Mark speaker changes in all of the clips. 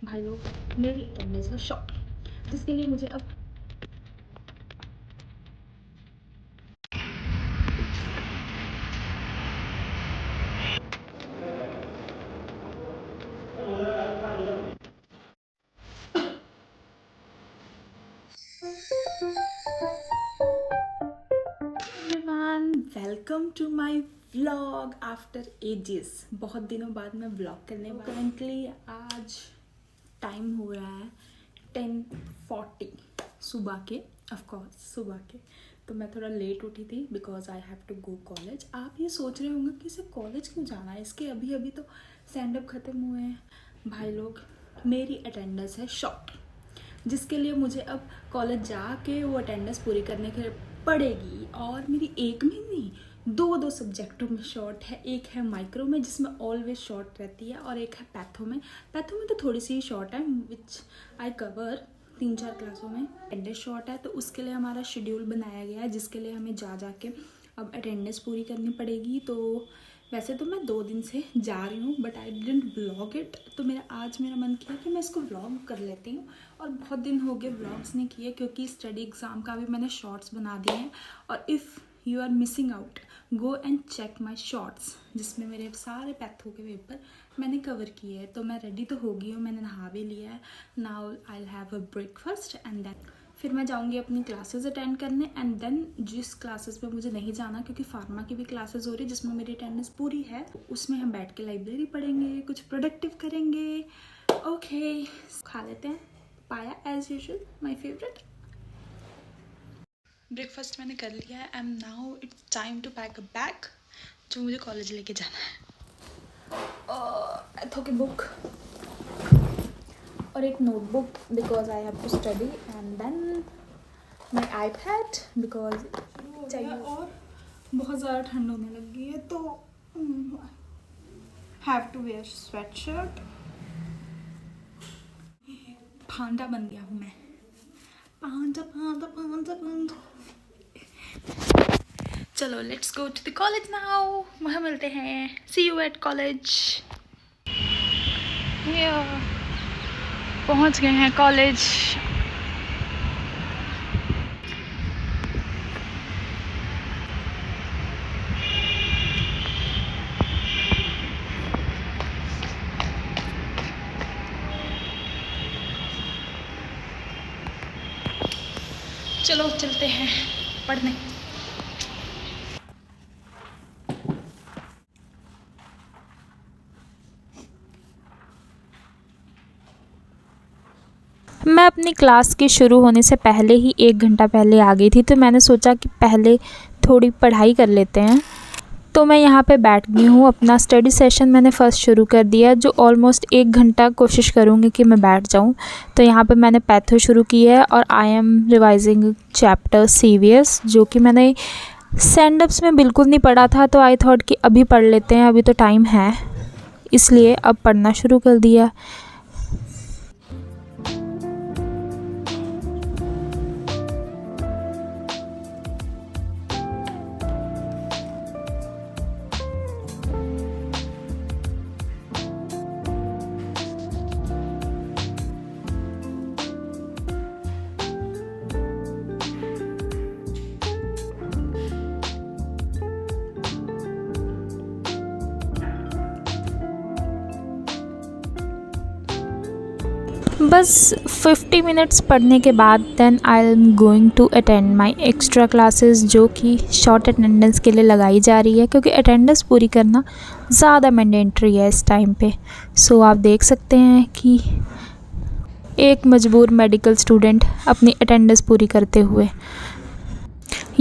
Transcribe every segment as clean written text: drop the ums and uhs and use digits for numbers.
Speaker 1: भाई लोग मेरी अटेंडेंस है शॉर्ट, जिसके लिए मुझे अब everyone, welcome to my vlog after ages. बहुत दिनों बाद मैं व्लॉग करने वाली। करंटली आज टाइम हो रहा है 10:40 सुबह के, ऑफ कोर्स सुबह के। तो मैं थोड़ा लेट उठी थी because I have to go college. आप ये सोच रहे होंगे कि इसे कॉलेज क्यों जाना है, इसके अभी अभी तो स्टैंड अप ख़त्म हुए हैं। भाई लोग मेरी अटेंडेंस है शॉर्ट, जिसके लिए मुझे अब कॉलेज जाके वो अटेंडेंस पूरी करने के पड़ेगी। और मेरी एक में नहीं, दो सब्जेक्टों में शॉर्ट है। एक है माइक्रो में जिसमें ऑलवेज शॉर्ट रहती है, और एक है पैथो में। पैथो में तो थोड़ी सी शॉर्ट है, विच आई कवर 3-4 क्लासों में। अटेंडेंस शॉर्ट है तो उसके लिए हमारा शेड्यूल बनाया गया है, जिसके लिए हमें जा के अब अटेंडेंस पूरी करनी पड़ेगी। तो वैसे तो मैं 2 दिन से जा रही हूँ, but I didn't vlog it. तो आज मेरा मन किया कि मैं इसको व्लॉग कर लेती हूँ। और बहुत दिन हो गए व्लॉग्स नहीं किए, क्योंकि स्टडी एग्ज़ाम का भी मैंने शॉर्ट्स बना दिए हैं। और if you are missing out, go and check my shorts, जिसमें मेरे सारे पैथो के पेपर मैंने कवर किए हैं। तो मैं रेडी तो हो गई हूँ, मैंने नहा भी लिया है। Now I will have a breakfast and then फिर मैं जाऊँगी अपनी क्लासेस अटेंड करने। एंड देन जिस क्लासेस पे मुझे नहीं जाना, क्योंकि फार्मा की भी क्लासेस हो रही है जिसमें मेरी अटेंडेंस पूरी है, उसमें हम बैठ के लाइब्रेरी पढ़ेंगे, कुछ प्रोडक्टिव करेंगे। ओके, खा लेते हैं पाया as usual, my favourite. Breakfast मैंने कर लिया है and now it's time to pack a bag, जो मुझे कॉलेज लेके जाना है। एथो की बुक और एक notebook because I have to study, and then my iPad because चाहिए। और बहुत ज़्यादा ठंड होने लगी है तो have to wear sweatshirt. भांडा बन गया हूँ मैं, भांडा भांडा भांडा भांडा। चलो let's go to the college now, वहाँ मिलते हैं। See you at college. पहुँच गए हैं कॉलेज। चलो चलते हैं पढ़ने। मैं अपनी क्लास के शुरू होने से पहले ही 1 घंटा पहले आ गई थी, तो मैंने सोचा कि पहले थोड़ी पढ़ाई कर लेते हैं। तो मैं यहाँ पे बैठ गई हूँ। अपना स्टडी सेशन मैंने फ़र्स्ट शुरू कर दिया, जो ऑलमोस्ट 1 घंटा कोशिश करूँगी कि मैं बैठ जाऊँ। तो यहाँ पे मैंने पैथो शुरू की है और I am revising chapter CVS, जो कि मैंने स्टैंडअप्स में बिल्कुल नहीं पढ़ा था। तो आई थॉट कि अभी पढ़ लेते हैं, अभी तो टाइम है, इसलिए अब पढ़ना शुरू कर दिया। बस 50 मिनट्स पढ़ने के बाद then I am going to attend my extra classes, जो कि शॉर्ट अटेंडेंस के लिए लगाई जा रही है, क्योंकि अटेंडेंस पूरी करना ज़्यादा मैंडेटरी है इस टाइम पे। सो आप देख सकते हैं कि एक मजबूर मेडिकल स्टूडेंट अपनी अटेंडेंस पूरी करते हुए।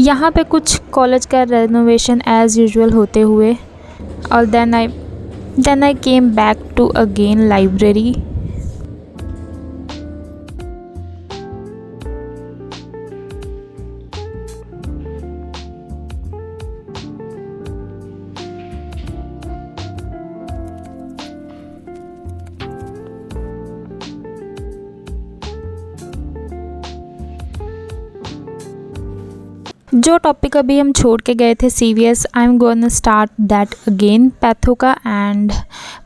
Speaker 1: यहाँ पे कुछ कॉलेज का रेनोवेशन एज़ यूजुअल होते हुए, और then I came back to again library. जो टॉपिक अभी हम छोड़ के गए थे CVS, I am gonna start that again patho का। एंड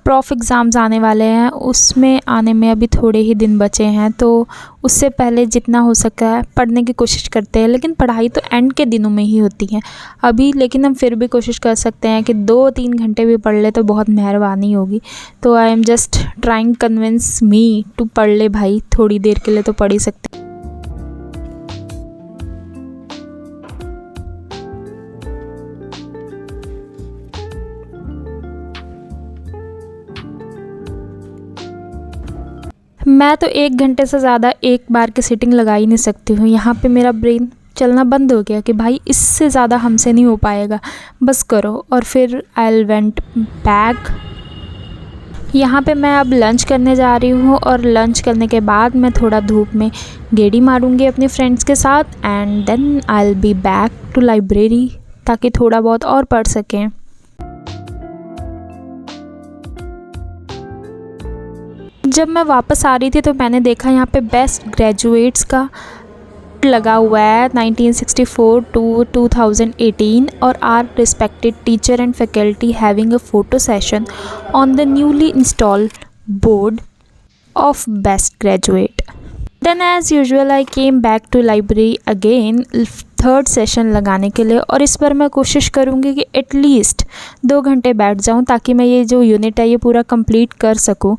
Speaker 1: प्रॉफ एग्ज़ाम्स आने वाले हैं, उसमें आने में अभी थोड़े ही दिन बचे हैं, तो उससे पहले जितना हो सका है पढ़ने की कोशिश करते हैं। लेकिन पढ़ाई तो एंड के दिनों में ही होती है अभी, लेकिन हम फिर भी कोशिश कर सकते हैं कि 2-3 घंटे भी पढ़ ले तो बहुत मेहरबानी होगी। तो I am just trying convince me to पढ़ ले भाई, थोड़ी देर के लिए तो पढ़ ही सकते। मैं तो 1 घंटे से ज़्यादा एक बार की सिटिंग लगा ही नहीं सकती हूँ। यहाँ पे मेरा ब्रेन चलना बंद हो गया कि भाई इससे ज़्यादा हमसे नहीं हो पाएगा, बस करो। और फिर आई वेंट बैक। यहाँ पे मैं अब लंच करने जा रही हूँ, और लंच करने के बाद मैं थोड़ा धूप में गेड़ी मारूंगी अपने फ्रेंड्स के साथ। And then I will be back to library, ताकि थोड़ा बहुत और पढ़ सकें। जब मैं वापस आ रही थी तो मैंने देखा यहाँ पे बेस्ट ग्रेजुएट्स का लगा हुआ है 1964 टू 2018, और are respected teacher and faculty having a photo session on the newly installed board of best graduate. Then as usual I came back to library again 3rd session लगाने के लिए, और इस बार मैं कोशिश करूँगी कि एटलीस्ट 2 घंटे बैठ जाऊँ, ताकि मैं ये जो यूनिट है ये पूरा कंप्लीट कर सकूँ।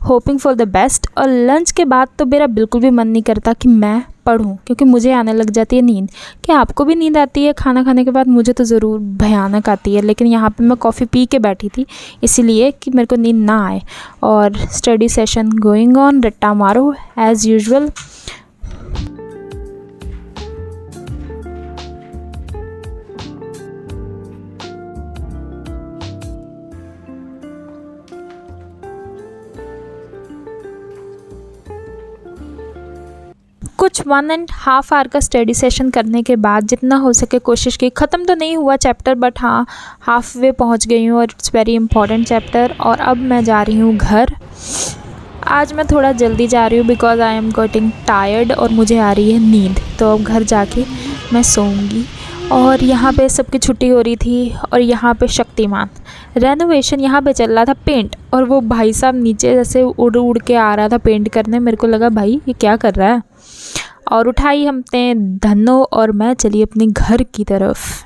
Speaker 1: Hoping for the best. और लंच के बाद तो मेरा बिल्कुल भी मन नहीं करता कि मैं पढ़ूँ, क्योंकि मुझे आने लग जाती है नींद। क्या आपको भी नींद आती है खाना खाने के बाद? मुझे तो ज़रूर भयानक आती है। लेकिन यहाँ पे मैं कॉफ़ी पी के बैठी थी, इसीलिए कि मेरे को नींद ना आए। और स्टडी सेशन गोइंग ऑन, रट्टा मारो एज़ यूजुअल। कुछ 1.5 आवर का स्टडी सेशन करने के बाद जितना हो सके कोशिश की। ख़त्म तो नहीं हुआ चैप्टर, बट हाँ हाफ वे पहुँच गई हूँ, और इट्स वेरी इंपॉर्टेंट चैप्टर। और अब मैं जा रही हूँ घर। आज मैं थोड़ा जल्दी जा रही हूँ because I am getting tired, और मुझे आ रही है नींद। तो अब घर जाके मैं सोऊंगी। और यहाँ पे सबकी छुट्टी हो रही थी, और यहाँ पे शक्तिमान रेनोवेशन यहाँ पे चल रहा था, पेंट। और वो भाई साहब नीचे जैसे उड़ उड़ के आ रहा था पेंट करने। मेरे को लगा भाई ये क्या कर रहा है, और उठाई हमने धनो, और मैं चली अपने घर की तरफ।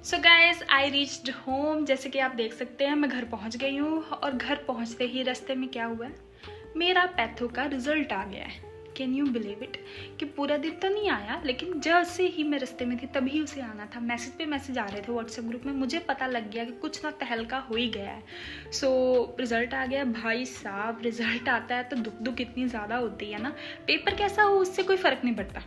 Speaker 1: So guys I reached home. जैसे कि आप देख सकते हैं मैं घर पहुंच गई हूँ, और घर पहुंचते ही रास्ते में क्या हुआ है, मेरा पैथो का रिजल्ट आ गया है। कैन यू बिलीव इट कि पूरा दिन तो नहीं आया, लेकिन जैसे ही मैं रास्ते में थी तभी उसे आना था। मैसेज पे मैसेज आ रहे थे व्हाट्सएप ग्रुप में, मुझे पता लग गया कि कुछ ना तहलका हो ही गया है। सो रिज़ल्ट आ गया। भाई साहब रिज़ल्ट आता है तो दुख इतनी ज़्यादा होती है ना। पेपर कैसा हो उससे कोई फ़र्क नहीं पड़ता,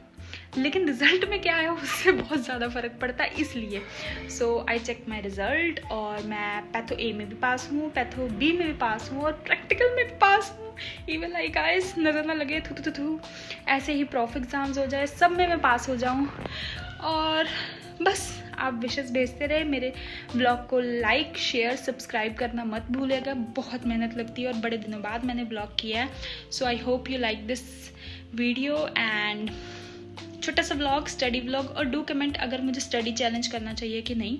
Speaker 1: लेकिन रिज़ल्ट में क्या है उससे बहुत ज़्यादा फ़र्क पड़ता है। इसलिए सो आई चेक माई रिज़ल्ट, और मैं पैथो ए में भी पास हूँ, पैथो बी में भी पास हूँ, और प्रैक्टिकल में भी पास हूँ। इवन लाइक गाइस नज़र ना लगे थू ऐसे ही प्रॉफ एग्ज़ाम्स हो जाए, सब में मैं पास हो जाऊँ। और बस आप विशेस भेजते रहे। मेरे ब्लॉग को लाइक शेयर सब्सक्राइब करना मत भूलिएगा। बहुत मेहनत लगती है, और बड़े दिनों बाद मैंने ब्लॉग किया है। So I hope you like this video and छोटा सा व्लॉग, स्टडी व्लॉग। और डू कमेंट अगर मुझे स्टडी चैलेंज करना चाहिए कि नहीं,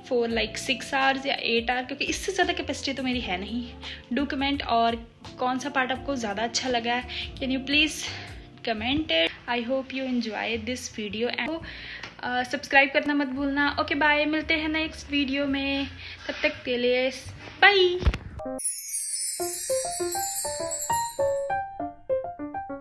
Speaker 1: फॉर लाइक 6 आवर्स या 8 आवर, क्योंकि इससे ज़्यादा कैपेसिटी तो मेरी है नहीं। डू कमेंट, और कौन सा पार्ट आपको ज़्यादा अच्छा लगा है, can you please comment it. I hope you enjoy this video, and subscribe करना मत भूलना। ओके बाय, मिलते हैं नेक्स्ट वीडियो में, तब तक के लिए बाय।